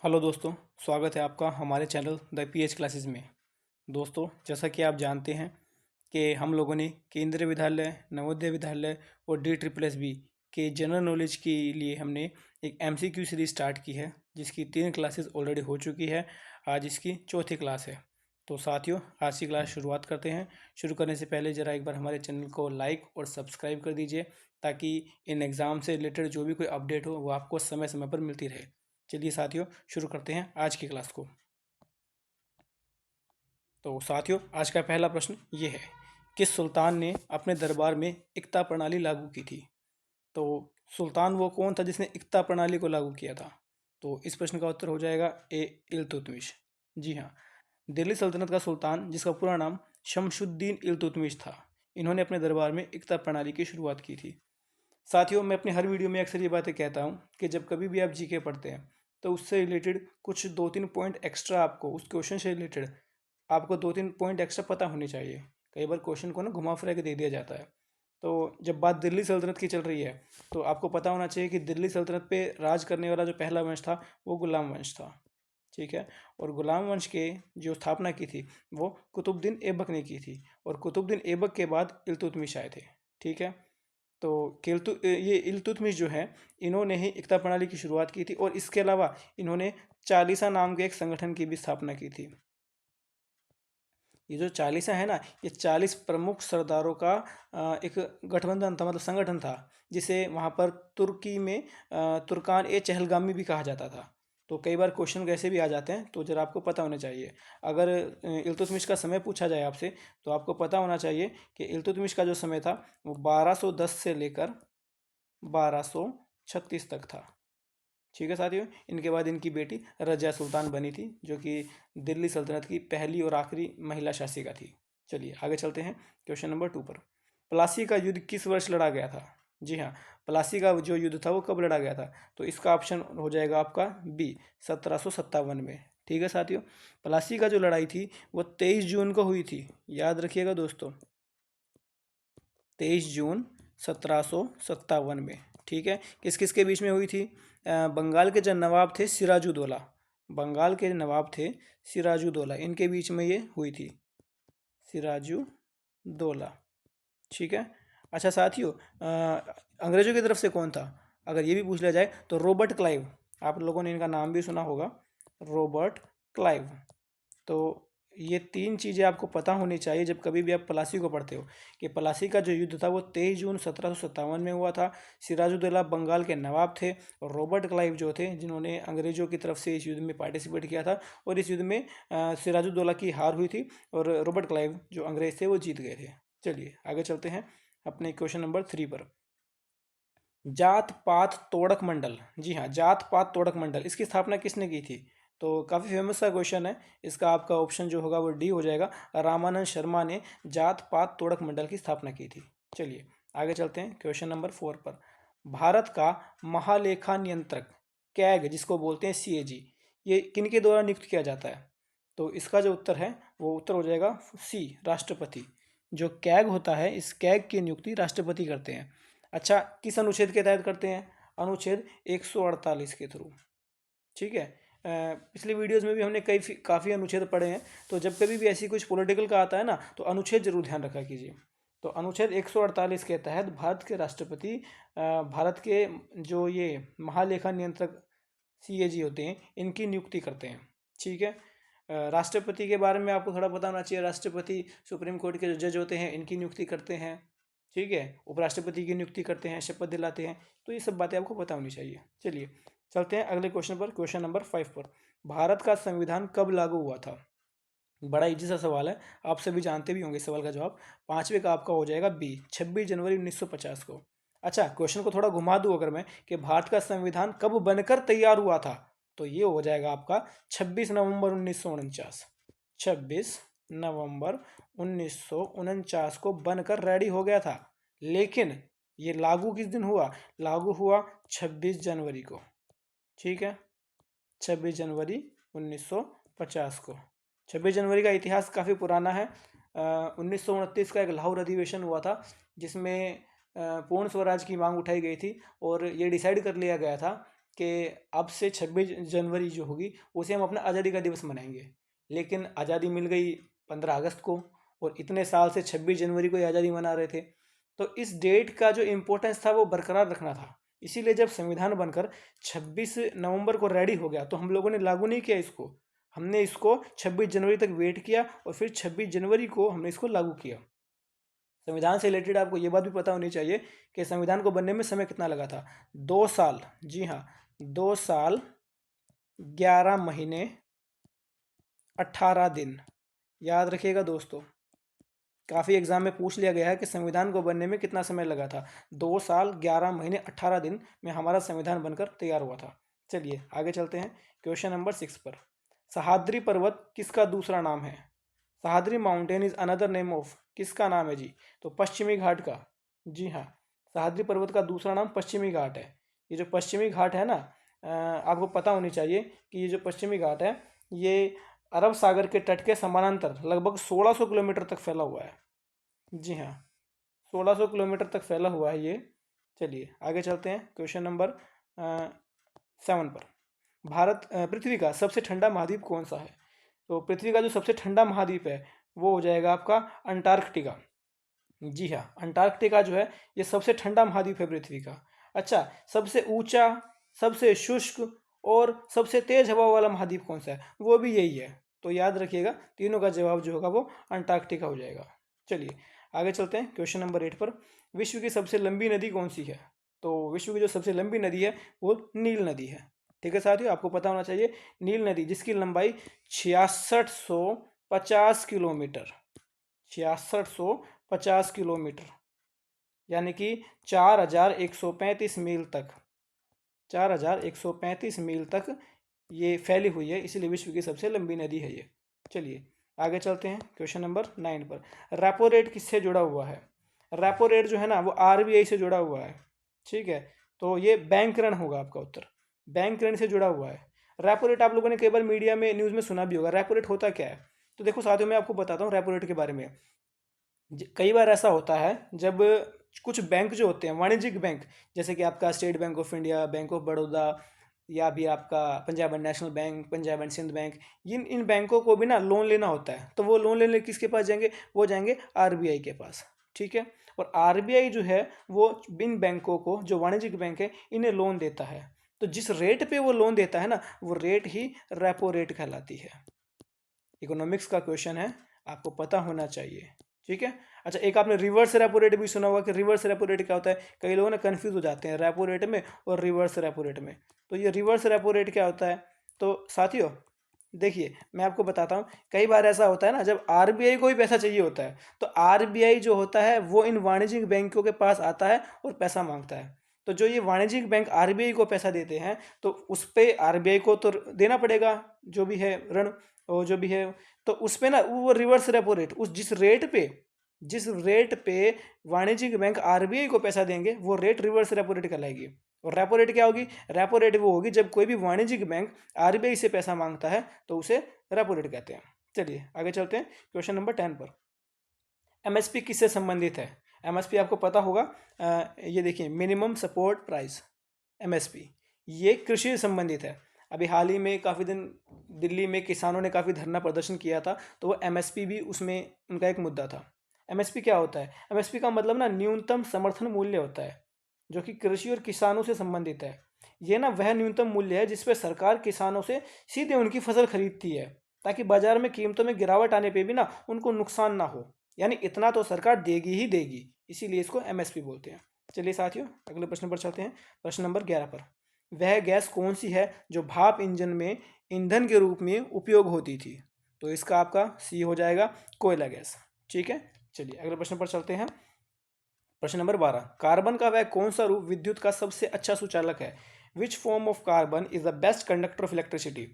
Hello दोस्तों, स्वागत है आपका हमारे चैनल द पीएच क्लासेस में। दोस्तों, जैसा कि आप जानते हैं कि हम लोगों ने केंद्रीय विद्यालय, नवोदय विद्यालय और DSSS के जनरल नॉलेज के लिए हमने एक MCQ सीरीज स्टार्ट की है, जिसकी 3 क्लासेस ऑलरेडी हो चुकी है। आज इसकी चौथी क्लास है। तो साथियों, आज की क्लास शुरुआत करते हैं। शुरू करने से पहले ज़रा एक बार हमारे चैनल को लाइक और सब्सक्राइब कर दीजिए, ताकि इन एग्ज़ाम से रिलेटेड जो भी कोई अपडेट हो वो आपको समय समय पर मिलती रहे। चलिए साथियों, शुरू करते हैं आज की क्लास को। तो साथियों, आज का पहला प्रश्न ये है, किस सुल्तान ने अपने दरबार में इक्ता प्रणाली लागू की थी? तो सुल्तान वो कौन था जिसने इक्ता प्रणाली को लागू किया था? तो इस प्रश्न का उत्तर हो जाएगा ए, इल्तुतमिश। जी हाँ, दिल्ली सल्तनत का सुल्तान, जिसका पूरा नाम शमशुद्दीन इल्तुतमिश था, इन्होंने अपने दरबार में इक्ता प्रणाली की शुरुआत की थी। साथियों, मैं अपनी हर वीडियो में अक्सर ये बातें कहता हूँ कि जब कभी भी आप जीके पढ़ते हैं तो उससे रिलेटेड कुछ 2-3 पॉइंट एक्स्ट्रा, आपको उस क्वेश्चन से रिलेटेड आपको 2-3 पॉइंट एक्स्ट्रा पता होने चाहिए। कई बार क्वेश्चन को ना घुमा फिरा के दे दिया जाता है। तो जब बात दिल्ली सल्तनत की चल रही है तो आपको पता होना चाहिए कि दिल्ली सल्तनत पे राज करने वाला जो पहला वंश था वो गुलाम वंश था। ठीक है। और गुलाम वंश के जो स्थापना की थी वो कुतुबुद्दीन ऐबक ने की थी, और कुतुबुद्दीन ऐबक के बाद इल्तुतमिश आए थे। ठीक है। तो ये इल्तुतमिश जो है, इन्होंने ही इक्ता प्रणाली की शुरुआत की थी, और इसके अलावा इन्होंने चालीसा नाम के एक संगठन की भी स्थापना की थी। ये जो चालीसा है ना, ये 40 प्रमुख सरदारों का एक गठबंधन था, मतलब संगठन था, जिसे वहाँ पर तुर्की में तुर्कान ए चहलगामी भी कहा जाता था। तो कई बार क्वेश्चन कैसे भी आ जाते हैं, तो जरा आपको पता होना चाहिए। अगर इल्तुतमिश का समय पूछा जाए आपसे, तो आपको पता होना चाहिए कि इल्तुतमिश का जो समय था वो 1210 से लेकर 1236 तक था। ठीक है साथियों, इनके बाद इनकी बेटी रजिया सुल्तान बनी थी, जो कि दिल्ली सल्तनत की पहली और आखिरी महिला शासिका थी। चलिए आगे चलते हैं क्वेश्चन नंबर 2 पर। प्लासी का युद्ध किस वर्ष लड़ा गया था? जी हाँ, प्लासी का जो युद्ध था वो कब लड़ा गया था? तो इसका ऑप्शन हो जाएगा आपका बी, 1757 में। ठीक है साथियों, प्लासी का जो लड़ाई थी वो 23 जून को हुई थी। याद रखिएगा दोस्तों, 23 जून 1757 में। ठीक है। किस किस के बीच में हुई थी? बंगाल के जो नवाब थे सिराजुद्दौला, बंगाल के नवाब थे सिराजुद्दौला, इनके बीच में ये हुई थी, सिराजुद्दौला। ठीक है। अच्छा साथियों, अंग्रेजों की तरफ से कौन था? अगर ये भी पूछ लिया जाए तो रॉबर्ट क्लाइव, आप लोगों ने इनका नाम भी सुना होगा, रॉबर्ट क्लाइव। तो ये 3 चीज़ें आपको पता होनी चाहिए जब कभी भी आप प्लासी को पढ़ते हो, कि प्लासी का जो युद्ध था वो 23 जून 1757 में हुआ था। सिराजुद्दौला बंगाल के नवाब थे, और रॉबर्ट क्लाइव जो थे, जिन्होंने अंग्रेजों की तरफ से इस युद्ध में पार्टिसिपेट किया था, और इस युद्ध में सिराजुद्दौला की हार हुई थी, और रॉबर्ट क्लाइव जो अंग्रेज थे वो जीत गए थे। चलिए आगे चलते हैं अपने क्वेश्चन नंबर 3 पर। जात पात तोड़क मंडल, जी हाँ, जात पात तोड़क मंडल, इसकी स्थापना किसने की थी? तो काफ़ी फेमस सा क्वेश्चन है। इसका आपका ऑप्शन जो होगा वो डी हो जाएगा, रामानंद शर्मा ने जात पात तोड़क मंडल की स्थापना की थी। चलिए आगे चलते हैं क्वेश्चन नंबर 4 पर। भारत का महालेखा नियंत्रक कैग, जिसको बोलते हैं CAG, ये किन के द्वारा नियुक्त किया जाता है? तो इसका जो उत्तर है वो उत्तर हो जाएगा सी, राष्ट्रपति। जो कैग होता है, इस कैग की नियुक्ति राष्ट्रपति करते हैं। अच्छा, किस अनुच्छेद के तहत करते हैं? अनुच्छेद 148 के थ्रू। ठीक है। पिछले वीडियोस में भी हमने काफ़ी अनुच्छेद पढ़े हैं, तो जब कभी भी ऐसी कुछ पॉलिटिकल का आता है ना, तो अनुच्छेद जरूर ध्यान रखा कीजिए। तो अनुच्छेद 148 के तहत भारत के राष्ट्रपति भारत के जो ये महालेखा नियंत्रक CAG होते हैं, इनकी नियुक्ति करते हैं। ठीक है। राष्ट्रपति के बारे में आपको थोड़ा पता होना चाहिए। राष्ट्रपति सुप्रीम कोर्ट के जो जज होते हैं, इनकी नियुक्ति करते हैं। ठीक है। उपराष्ट्रपति की नियुक्ति करते हैं, शपथ दिलाते हैं। तो ये सब बातें आपको पता होनी चाहिए। चलिए चलते हैं अगले क्वेश्चन पर, क्वेश्चन नंबर 5 पर। भारत का संविधान कब लागू हुआ था? बड़ा इजी सा सवाल है, आप सभी जानते भी होंगे इस सवाल का जवाब। 5वें का आपका हो जाएगा बी, 26 जनवरी 1950 को। अच्छा, क्वेश्चन को थोड़ा घुमा दूं अगर मैं, कि भारत का संविधान कब बनकर तैयार हुआ था, तो ये हो जाएगा आपका 26 नवंबर 1949। 26 नवंबर 1949 को बनकर रेडी हो गया था। लेकिन ये लागू किस दिन हुआ? लागू हुआ 26 जनवरी को। ठीक है, 26 जनवरी 1950 को। 26 जनवरी का इतिहास काफ़ी पुराना है। 1929 का एक लाहौर अधिवेशन हुआ था, जिसमें पूर्ण स्वराज की मांग उठाई गई थी, और ये डिसाइड कर लिया गया था कि अब से 26 जनवरी जो होगी उसे हम अपना आज़ादी का दिवस मनाएंगे, लेकिन आज़ादी मिल गई 15 अगस्त को, और इतने साल से 26 जनवरी को ही आज़ादी मना रहे थे। तो इस डेट का जो इम्पोर्टेंस था वो बरकरार रखना था। इसीलिए जब संविधान बनकर 26 नवंबर को रेडी हो गया तो हम लोगों ने लागू नहीं किया इसको, हमने इसको 26 जनवरी तक वेट किया और फिर 26 जनवरी को हमने इसको लागू किया। संविधान से रिलेटेड आपको ये बात भी पता होनी चाहिए कि संविधान को बनने में समय कितना लगा था। 2 साल, जी हाँ, 2 साल 11 महीने 18 दिन। याद रखिएगा दोस्तों, काफ़ी एग्जाम में पूछ लिया गया है कि संविधान को बनने में कितना समय लगा था। 2 साल 11 महीने 18 दिन में हमारा संविधान बनकर तैयार हुआ था। चलिए आगे चलते हैं क्वेश्चन नंबर 6 पर। सह्याद्री पर्वत किसका दूसरा नाम है? Sahyadri mountain is another name of, किसका नाम है जी? तो पश्चिमी घाट का। जी हाँ, सह्याद्री पर्वत का दूसरा नाम पश्चिमी घाट है। ये जो पश्चिमी घाट है ना, आपको पता होनी चाहिए कि ये जो पश्चिमी घाट है ये अरब सागर के तट के समानांतर लगभग 1600 किलोमीटर तक फैला हुआ है। जी हाँ, 1600 किलोमीटर तक फैला हुआ है ये। चलिए आगे चलते हैं क्वेश्चन नंबर 7 पर। पृथ्वी का सबसे ठंडा महाद्वीप कौन सा है? तो पृथ्वी का जो सबसे ठंडा महाद्वीप है वो हो जाएगा आपका अंटार्कटिका। जी हाँ, अंटार्कटिका जो है ये सबसे ठंडा महाद्वीप है पृथ्वी का। अच्छा, सबसे ऊंचा, सबसे शुष्क और सबसे तेज हवा वाला महाद्वीप कौन सा है? वो भी यही है। तो याद रखिएगा, तीनों का जवाब जो होगा वो अंटार्कटिका हो जाएगा। चलिए आगे चलते हैं क्वेश्चन नंबर 8 पर। विश्व की सबसे लंबी नदी कौन सी है? तो विश्व की जो सबसे लंबी नदी है वो नील नदी है। ठीक है साथियों, आपको पता होना चाहिए नील नदी जिसकी लंबाई 6650 किलोमीटर, 6650 किलोमीटर, यानी कि 4135 मील तक, 4135 मील तक ये फैली हुई है, इसीलिए विश्व की सबसे लंबी नदी है ये। चलिए आगे चलते हैं क्वेश्चन नंबर 9 पर। रेपो रेट किससे जुड़ा हुआ है? रेपो रेट जो है ना वो आरबीआई से जुड़ा हुआ है। ठीक है, तो ये बैंक ऋण होगा आपका उत्तर, बैंक ऋण से जुड़ा हुआ है। रेपो रेट आप लोगों ने कई बार मीडिया में न्यूज़ में सुना भी होगा। रेपो रेट होता क्या है? तो देखो साथियों, मैं आपको बताता हूँ रेपो रेट के बारे में। कई बार ऐसा होता है जब कुछ बैंक जो होते हैं वाणिज्यिक बैंक, जैसे कि आपका State Bank of India, Bank of Baroda, या भी आपका Punjab and National Bank, Punjab and Sind Bank, इन बैंकों को भी ना लोन लेना होता है। तो वो लोन लेने किसके पास जाएंगे? वो जाएंगे आरबीआई के पास। ठीक है, और आरबीआई जो है वो इन बैंकों को, जो वाणिज्यिक बैंक है, इन्हें लोन देता है। तो जिस रेट पे वो लोन देता है ना, वो रेट ही रेपो रेट कहलाती है। इकोनॉमिक्स का क्वेश्चन है, आपको पता होना चाहिए। ठीक है। अच्छा, एक आपने रिवर्स रेपो रेट भी सुना होगा कि रिवर्स रेपो रेट क्या होता है। कई लोग ना कंफ्यूज हो जाते हैं रेपो रेट में और रिवर्स रेपो रेट में। तो ये रिवर्स रेपो रेट क्या होता है? तो साथियों देखिए, मैं आपको बताता हूँ। कई बार ऐसा होता है ना, जब आरबीआई को भी पैसा चाहिए होता है तो आरबीआई जो होता है वो इन वाणिज्यिक बैंकों के पास आता है और पैसा मांगता है। तो जो ये वाणिज्यिक बैंक आरबीआई को पैसा देते हैं तो उस पर आरबीआई को तो देना पड़ेगा जो भी है ऋण, और जो भी है, तो उस पे ना वो रिवर्स रेपो रेट, उस जिस रेट पे वाणिज्यिक बैंक आरबीआई को पैसा देंगे वो रेट रिवर्स रेपो रेट कहलाएगी। और रेपो रेट क्या होगी? रेपो रेट वो होगी जब कोई भी वाणिज्यिक बैंक आरबीआई से पैसा मांगता है तो उसे रेपो रेट कहते हैं। चलिए आगे चलते हैं क्वेश्चन नंबर 10 पर। एमएसपी किससे संबंधित है? एमएसपी आपको पता होगा, ये देखिए, मिनिमम सपोर्ट प्राइस, एमएसपी, ये कृषि से संबंधित है। अभी हाल ही में काफ़ी दिन दिल्ली में किसानों ने काफ़ी धरना प्रदर्शन किया था, तो वो एमएसपी भी उसमें उनका एक मुद्दा था। एमएसपी क्या होता है? एमएसपी का मतलब ना न्यूनतम समर्थन मूल्य होता है, जो कि कृषि और किसानों से संबंधित है। ये ना वह न्यूनतम मूल्य है जिस पे सरकार किसानों से सीधे उनकी फसल खरीदती है, ताकि बाजार में कीमतों में गिरावट आने पे भी ना उनको नुकसान ना हो। यानी इतना तो सरकार देगी ही देगी, इसीलिए इसको एमएसपी बोलते हैं। चलिए साथियों अगले प्रश्न पर चलते हैं, प्रश्न नंबर 11 पर। वह गैस कौन सी है जो भाप इंजन में ईंधन के रूप में उपयोग होती थी? तो इसका आपका सी हो जाएगा, कोयला गैस। ठीक है, चलिए अगले प्रश्न पर चलते हैं। प्रश्न नंबर 12। कार्बन का वह कौन सा रूप विद्युत का सबसे अच्छा सुचालक है? Which form of carbon is the best conductor of electricity?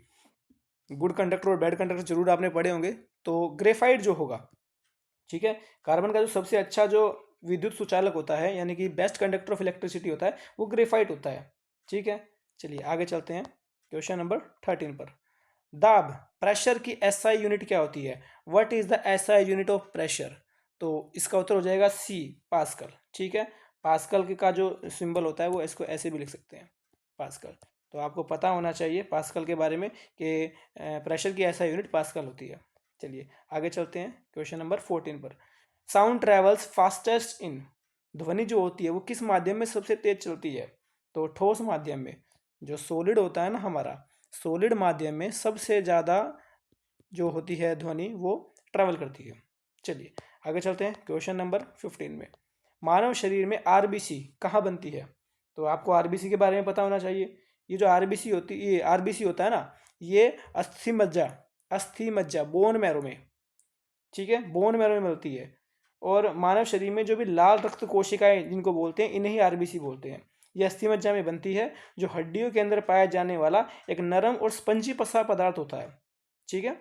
Good conductor और बैड कंडक्टर जरूर आपने पढ़े होंगे। तो ग्रेफाइट जो होगा, ठीक है, कार्बन का जो सबसे अच्छा जो विद्युत सुचालक होता है, यानी कि बेस्ट कंडक्टर ऑफ इलेक्ट्रिसिटी होता है, वो ग्रेफाइट होता है। ठीक है, चलिए आगे चलते हैं क्वेश्चन नंबर 13 पर। दाब, प्रेशर की एसआई यूनिट क्या होती है? What is the SI unit of pressure? तो इसका उत्तर हो जाएगा सी, पास्कल। ठीक है, पास्कल का जो सिंबल होता है वो इसको ऐसे भी लिख सकते हैं, पास्कल। तो आपको पता होना चाहिए पास्कल के बारे में कि प्रेशर की ऐसा यूनिट पास्कल होती है। चलिए आगे चलते हैं क्वेश्चन नंबर 14 पर। साउंड ट्रेवल्स फास्टेस्ट इन, ध्वनि जो होती है वो किस माध्यम में सबसे तेज चलती है? तो ठोस माध्यम में। जो सॉलिड होता है ना हमारा, सॉलिड माध्यम में सबसे ज़्यादा जो होती है ध्वनि वो ट्रैवल करती है। चलिए आगे चलते हैं क्वेश्चन नंबर 15 में। मानव शरीर में आरबीसी कहाँ बनती है? तो आपको आरबीसी के बारे में पता होना चाहिए। ये जो आरबीसी होती है, ये आरबीसी होता है ना, ये अस्थि मज्जा बोन मैरो में, ठीक है, बोन मैरो में मिलती है। और मानव शरीर में जो भी लाल रक्त कोशिकाएं जिनको बोलते हैं, इन्हें ही आरबीसी बोलते हैं। यह अस्थि मज्जा में बनती है, जो हड्डियों के अंदर पाया जाने वाला एक नरम और स्पंजी पसा पदार्थ होता है। ठीक है,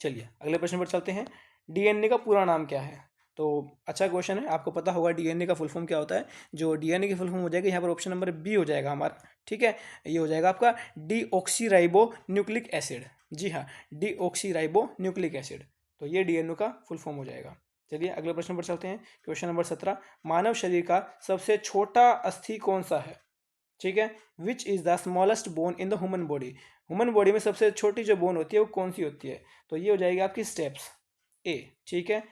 चलिए अगले प्रश्न पर चलते हैं। डीएनए का पूरा नाम क्या है? तो अच्छा क्वेश्चन है, आपको पता होगा डीएनए का फुल फॉर्म क्या होता है। जो डीएनए की फुल फॉर्म हो जाएगी यहाँ पर ऑप्शन नंबर बी हो जाएगा हमारा। ठीक है, ये हो जाएगा आपका डीऑक्सीराइबो न्यूक्लिक एसिड। जी हाँ, डीऑक्सीराइबो न्यूक्लिक एसिड, तो ये डीएनए का फुल फॉर्म हो जाएगा। चलिए अगले प्रश्न पर चलते हैं। Question number 17। मानव शरीर का सबसे छोटा अस्थि कौन सा है? ठीक है, which is the smallest bone in the human body. Human body में सबसे छोटी जो बोन होती है वो कौन सी होती है? तो ये हो जाएगी आपकी स्टेप्स, ए। ठीक है,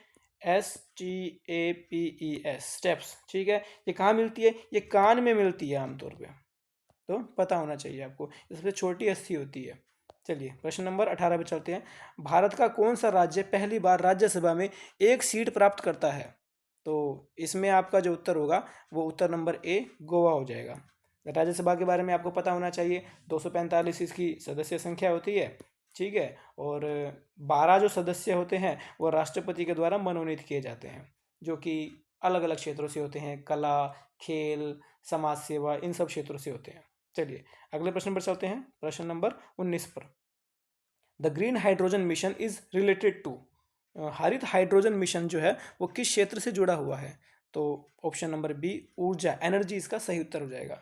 STAPES, स्टेप्स। ठीक है, ये कहाँ मिलती है? ये कान में मिलती है आमतौर पे, तो पता होना चाहिए आपको, ये सबसे छोटी अस्थि होती है। चलिए प्रश्न नंबर 18 पे चलते हैं। भारत का कौन सा राज्य पहली बार राज्यसभा में एक सीट प्राप्त करता है? तो इसमें आपका जो उत्तर होगा वो उत्तर नंबर ए गोवा हो जाएगा। राज्यसभा के बारे में आपको पता होना चाहिए, 245 इसकी सदस्य संख्या होती है। ठीक है, और 12 जो सदस्य होते हैं वो राष्ट्रपति के द्वारा मनोनीत किए जाते हैं, जो कि अलग अलग क्षेत्रों से होते हैं, कला, खेल, समाज सेवा, इन सब क्षेत्रों से होते हैं। चलिए अगले प्रश्न पर चलते हैं, प्रश्न नंबर 19 पर। The green hydrogen mission is related to, हरित हाइड्रोजन मिशन जो है वो किस क्षेत्र से जुड़ा हुआ है? तो ऑप्शन नंबर बी ऊर्जा, एनर्जी इसका सही उत्तर हो जाएगा।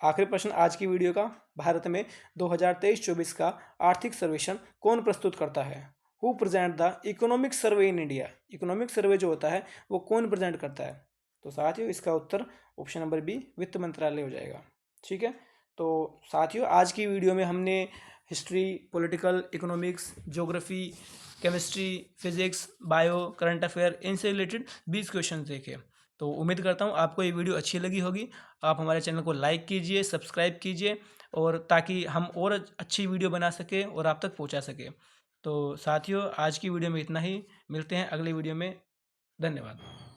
आखिरी प्रश्न आज की वीडियो का। भारत में 2023-24 का आर्थिक सर्वेक्षण कौन प्रस्तुत करता है? Who present the economic survey in India. Economic survey जो होता है वो कौन प्रेजेंट करता है? तो साथियों इसका उत्तर ऑप्शन नंबर बी वित्त मंत्रालय हो जाएगा। ठीक है, तो साथियों आज की वीडियो में हमने history, political, economics, geography, chemistry, physics, bio, current affair, इनसे रिलेटेड 20 क्वेश्चन देखे। तो उम्मीद करता हूँ आपको ये वीडियो अच्छी लगी होगी। आप हमारे चैनल को लाइक कीजिए, सब्सक्राइब कीजिए, और ताकि हम और अच्छी वीडियो बना सकें और आप तक पहुँचा सकें। तो साथियों आज की वीडियो में इतना ही, मिलते हैं अगली वीडियो में। धन्यवाद।